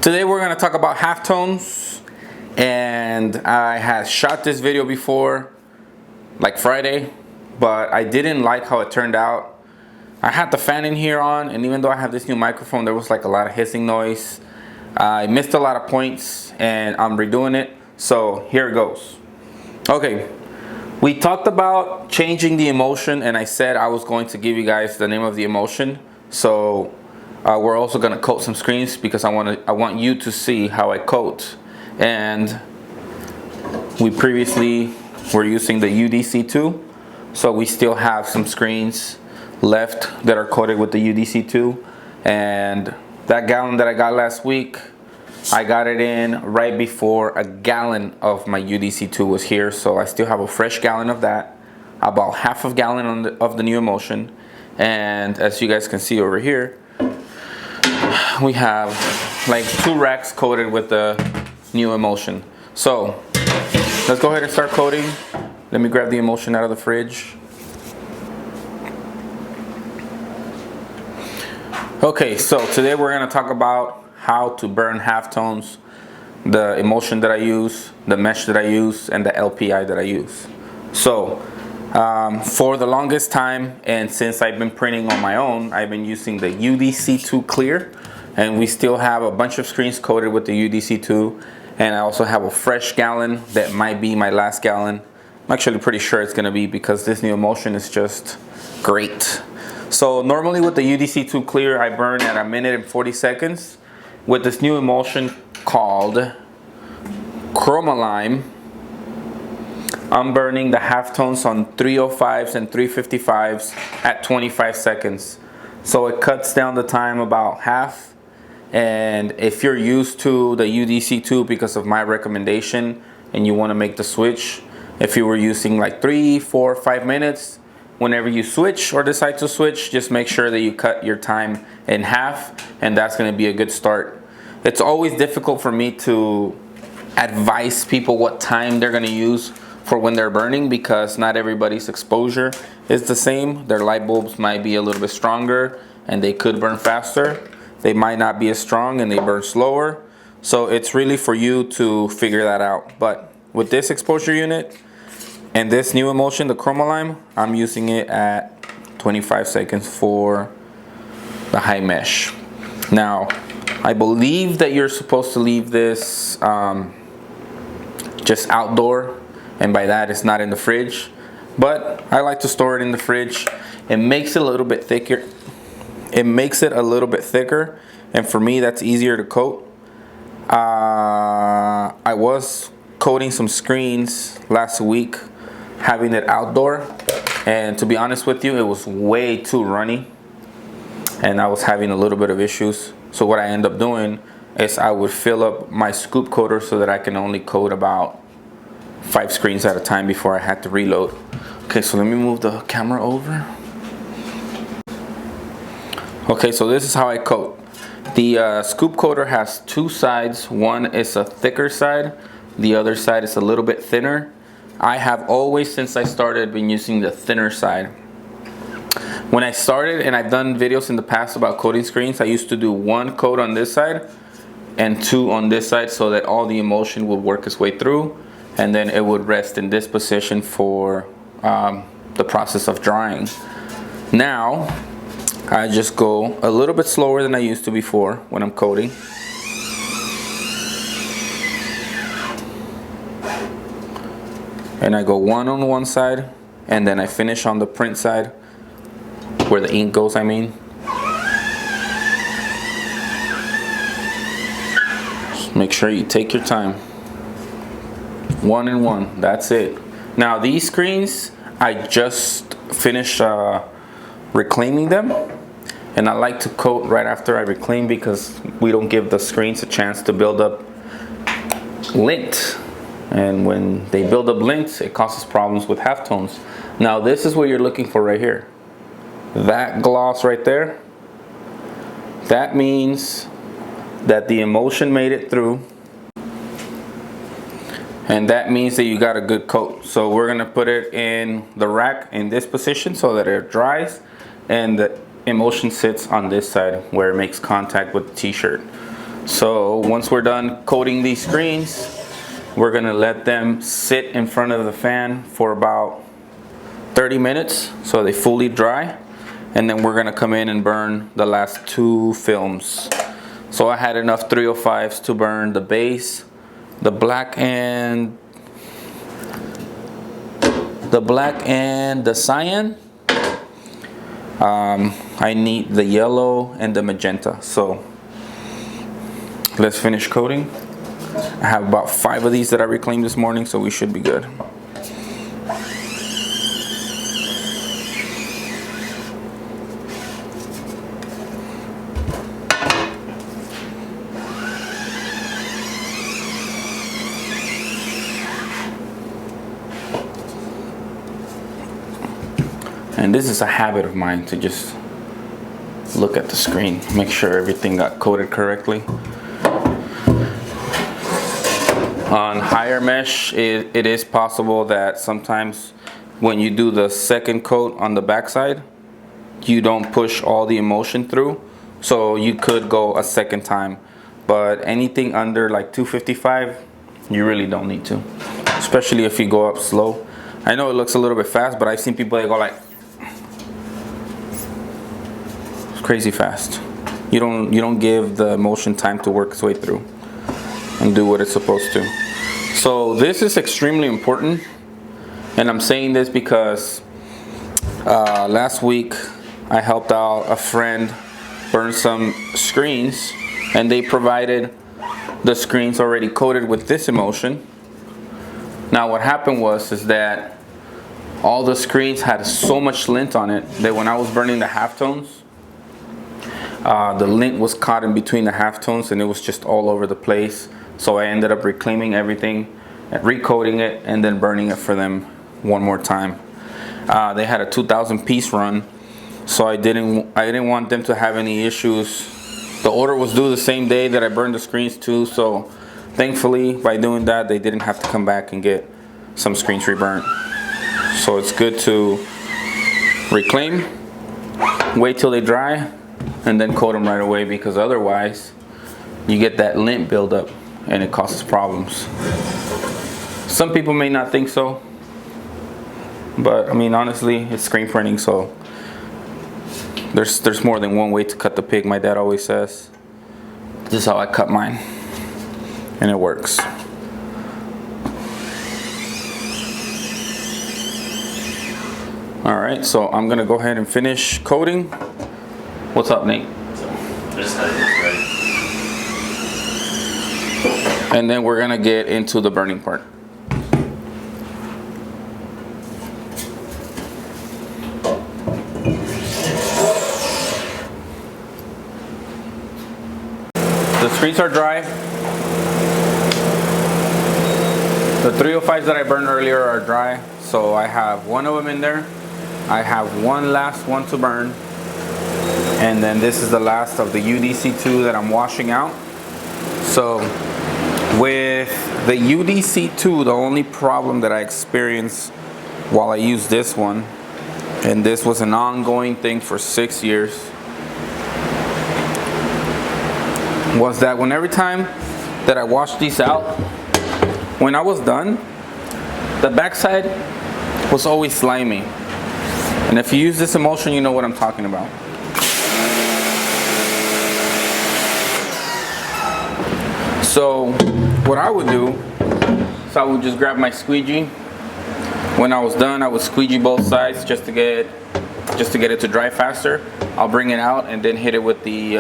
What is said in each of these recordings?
Today we're going to talk about halftones, and I had shot this video before, like Friday, but I didn't like how it turned out. I had the fan in here on, and even though I have this new microphone, there was like a lot of hissing noise. I missed a lot of points, and I'm redoing it, so here it goes. Okay, we talked about changing the emulsion, and I said I was going to give you guys the name of the emulsion. So we're also going to coat some screens because I want you to see how I coat. And we previously were using the UDC2, so we still have some screens left that are coated with the UDC2. And that gallon that I got last week, I got it in right before a gallon of my UDC2 was here, so I still have a fresh gallon of that, about half a gallon of the new emulsion. And as you guys can see over here, we have like 2 racks coated with the new emulsion. So let's go ahead and start coating. Let me grab the emulsion out of the fridge. Okay, so today we're going to talk about how to burn halftones, the emulsion that I use, the mesh that I use, and the LPI that I use. So for the longest time, and since I've been printing on my own, I've been using the UDC2 clear, and we still have a bunch of screens coated with the UDC2, and I also have a fresh gallon that might be my last gallon. I'm actually pretty sure it's going to be, because this new emulsion is just great. So normally with the UDC2 clear, I burn at 1 minute and 40 seconds. With this new emulsion called Chroma-Lime, I'm burning the halftones on 305s and 355s at 25 seconds. So it cuts down the time about half. And if you're used to the UDC2 because of my recommendation and you want to make the switch, if you were using like 3, 4, 5 minutes, whenever you switch or decide to switch, just make sure that you cut your time in half, and that's going to be a good start. It's always difficult for me to advise people what time they're going to use for when they're burning, because not everybody's exposure is the same. Their light bulbs might be a little bit stronger and they could burn faster. They might not be as strong and they burn slower. So it's really for you to figure that out. But with this exposure unit and this new emulsion, the Chroma-Lime, I'm using it at 25 seconds for the high mesh. Now, I believe that you're supposed to leave this just outdoor, and by that it's not in the fridge, but I like to store it in the fridge. It makes it a little bit thicker. And for me, that's easier to coat. I was coating some screens last week, having it outdoor, and to be honest with you, it was way too runny and I was having a little bit of issues. So what I end up doing is I would fill up my scoop coater so that I can only coat about 5 screens at a time before I had to reload. Okay, so let me move the camera over. Okay, so this is how I coat. The scoop coater has 2 sides. One is a thicker side, the other side is a little bit thinner. I have always, since I started, been using the thinner side. When I started, and I've done videos in the past about coating screens, I used to do 1 coat on this side and 2 on this side so that all the emulsion would work its way through, and then it would rest in this position for the process of drying. Now, I just go a little bit slower than I used to before when I'm coating. And I go 1 on one side, and then I finish on the print side, where the ink goes, I mean. Just make sure you take your time. 1 and 1, that's it. Now these screens, I just finished reclaiming them, and I like to coat right after I reclaim because we don't give the screens a chance to build up lint. And when they build up lint, it causes problems with halftones. Now this is what you're looking for right here. That gloss right there, that means that the emulsion made it through, and that means that you got a good coat. So we're gonna put it in the rack in this position so that it dries, and the emulsion sits on this side where it makes contact with the t-shirt. So once we're done coating these screens, we're gonna let them sit in front of the fan for about 30 minutes so they fully dry, and then we're gonna come in and burn the last 2 films. So I had enough 305s to burn the base, the black and the cyan. I need the yellow and the magenta. So let's finish coating. I have about 5 of these that I reclaimed this morning, so we should be good. And this is a habit of mine, to just look at the screen, make sure everything got coated correctly. On higher mesh, it is possible that sometimes when you do the second coat on the backside, you don't push all the emulsion through, so you could go a second time. But anything under like 255, you really don't need to, especially if you go up slow. I know it looks a little bit fast, but I've seen people that go like crazy fast. You don't give the emulsion time to work its way through and do what it's supposed to. So this is extremely important, and I'm saying this because last week I helped out a friend burn some screens, and they provided the screens already coated with this emulsion. Now what happened is that all the screens had so much lint on it that when I was burning the halftones, the lint was caught in between the halftones and it was just all over the place. So I ended up reclaiming everything, recoating it, and then burning it for them one more time. They had a 2,000 piece run, so I didn't want them to have any issues. The order was due the same day that I burned the screens too, so thankfully by doing that they didn't have to come back and get some screens reburnt. So it's good to reclaim, wait till they dry, and then coat them right away, because otherwise you get that lint buildup and it causes problems. Some people may not think so, but I mean honestly, it's screen printing, so there's more than one way to cut the pig, my dad always says. This is how I cut mine, and it works. Alright, so I'm gonna go ahead and finish coating. What's up, Nate? Just had it ready. And then we're gonna get into the burning part. The screens are dry. The 305s that I burned earlier are dry, so I have 1 of them in there. I have one last one to burn, and then this is the last of the UDC2 that I'm washing out. So with the UDC2, the only problem that I experienced while I used this one, and this was an ongoing thing for 6 years, was that every time that I washed these out, when I was done, the backside was always slimy. And if you use this emulsion, you know what I'm talking about. So what I would do is I would just grab my squeegee. When I was done, I would squeegee both sides just to get it to dry faster. I'll bring it out and then hit it with the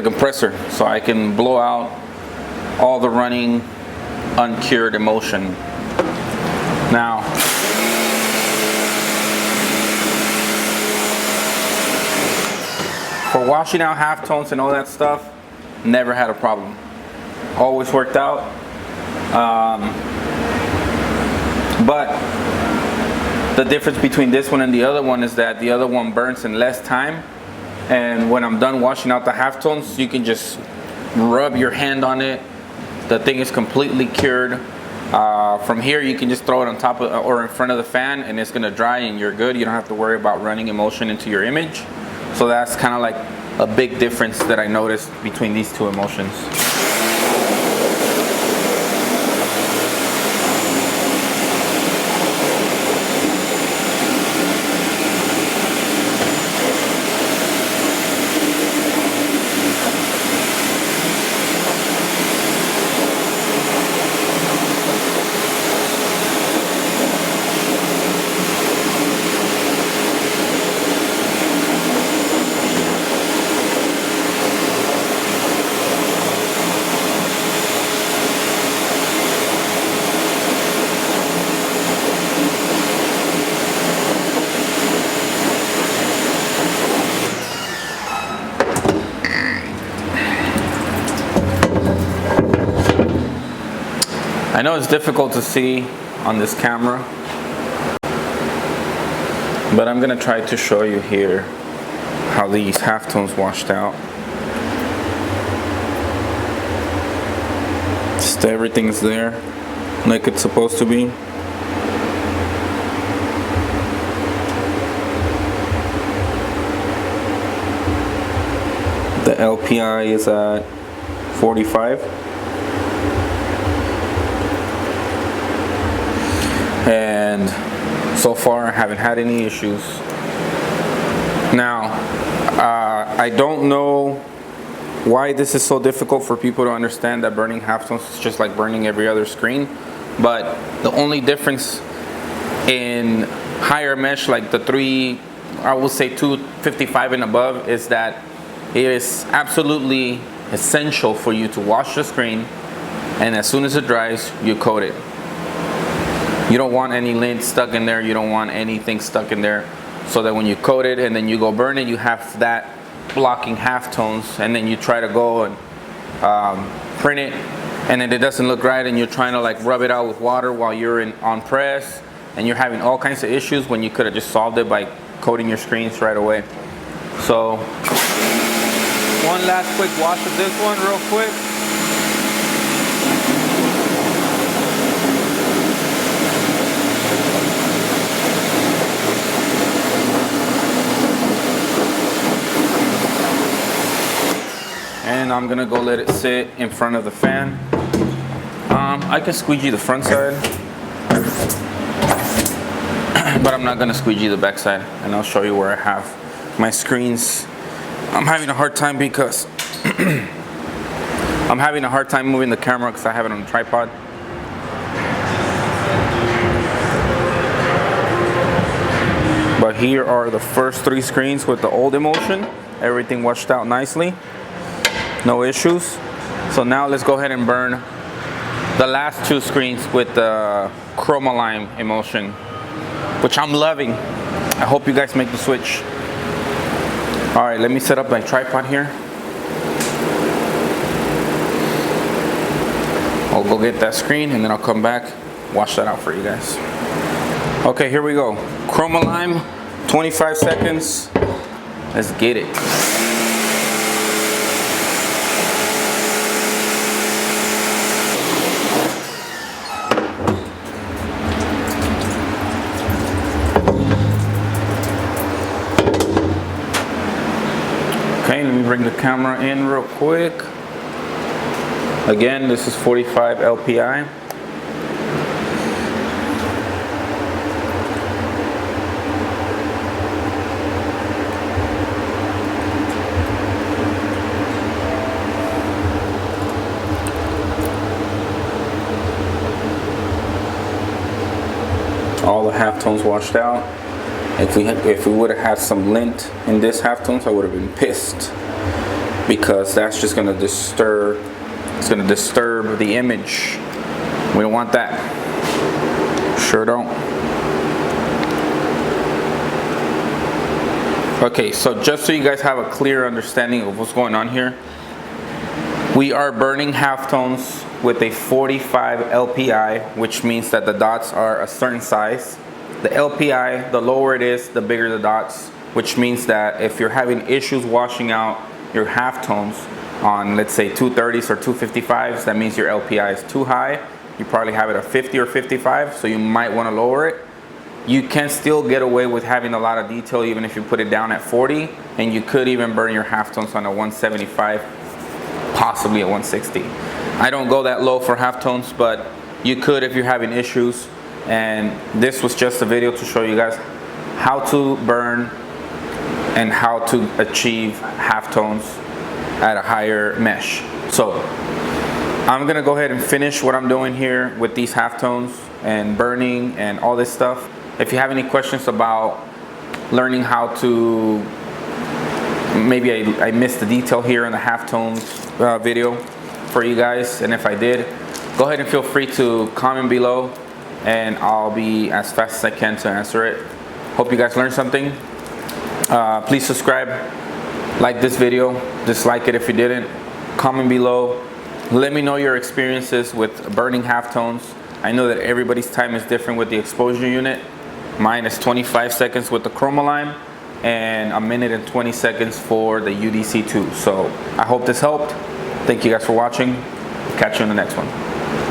compressor, so I can blow out all the running uncured emulsion. Now, for washing out halftones and all that stuff, never had a problem. Always worked out. But the difference between this one and the other one is that the other one burns in less time. And when I'm done washing out the halftones, you can just rub your hand on it. The thing is completely cured. From here, you can just throw it on top of or in front of the fan, and it's gonna dry and you're good. You don't have to worry about running emulsion into your image. So that's kind of like a big difference that I noticed between these two emulsions. I know it's difficult to see on this camera, but I'm gonna try to show you here how these halftones washed out. Just everything's there like it's supposed to be. The LPI is at 45. And so far I haven't had any issues. Now, I don't know why this is so difficult for people to understand that burning halftones is just like burning every other screen, but the only difference in higher mesh, like the I will say 255 and above, is that it is absolutely essential for you to wash the screen, and as soon as it dries, you coat it. You don't want any lint stuck in there. You don't want anything stuck in there, so that when you coat it and then you go burn it, you have that blocking halftones, and then you try to go and print it, and then it doesn't look right, and you're trying to like rub it out with water while you're on press, and you're having all kinds of issues when you could have just solved it by coating your screens right away. So one last quick wash of this one real quick. And I'm gonna go let it sit in front of the fan. I can squeegee the front side, but I'm not gonna squeegee the back side, and I'll show you where I have my screens. I'm having a hard time because I'm having a hard time moving the camera because I have it on a tripod. But here are the first 3 screens with the old emulsion. Everything washed out nicely. No issues. So now let's go ahead and burn the last 2 screens with the Chroma-Lime emulsion, which I'm loving. I hope you guys make the switch. All right, let me set up my tripod here. I'll go get that screen and then I'll come back, wash that out for you guys. Okay, here we go. Chroma-Lime, 25 seconds. Let's get it. Okay, let me bring the camera in real quick. Again, this is 45 LPI. All the halftones washed out. If we would have had some lint in this halftones, I would have been pissed, because that's just gonna disturb. It's gonna disturb the image. We don't want that. Sure don't. Okay, so just so you guys have a clear understanding of what's going on here, we are burning halftones with a 45 LPI, which means that the dots are a certain size. The LPI, the lower it is, the bigger the dots, which means that if you're having issues washing out your halftones on, let's say, 230s or 255s, that means your LPI is too high. You probably have it at 50 or 55, so you might want to lower it. You can still get away with having a lot of detail even if you put it down at 40, and you could even burn your halftones on a 175, possibly a 160. I don't go that low for halftones, but you could if you're having issues. And this was just a video to show you guys how to burn and how to achieve halftones at a higher mesh. So I'm gonna go ahead and finish what I'm doing here with these halftones and burning and all this stuff. If you have any questions about learning how to, maybe I missed the detail here in the halftones video for you guys, and if I did, go ahead and feel free to comment below and I'll be as fast as I can to answer it. Hope you guys learned something. Please subscribe, like this video, dislike it if you didn't, comment below. Let me know your experiences with burning halftones. I know that everybody's time is different with the exposure unit. Mine is 25 seconds with the Chromaline and a minute and 20 seconds for the UDC2. So I hope this helped. Thank you guys for watching. Catch you in the next one.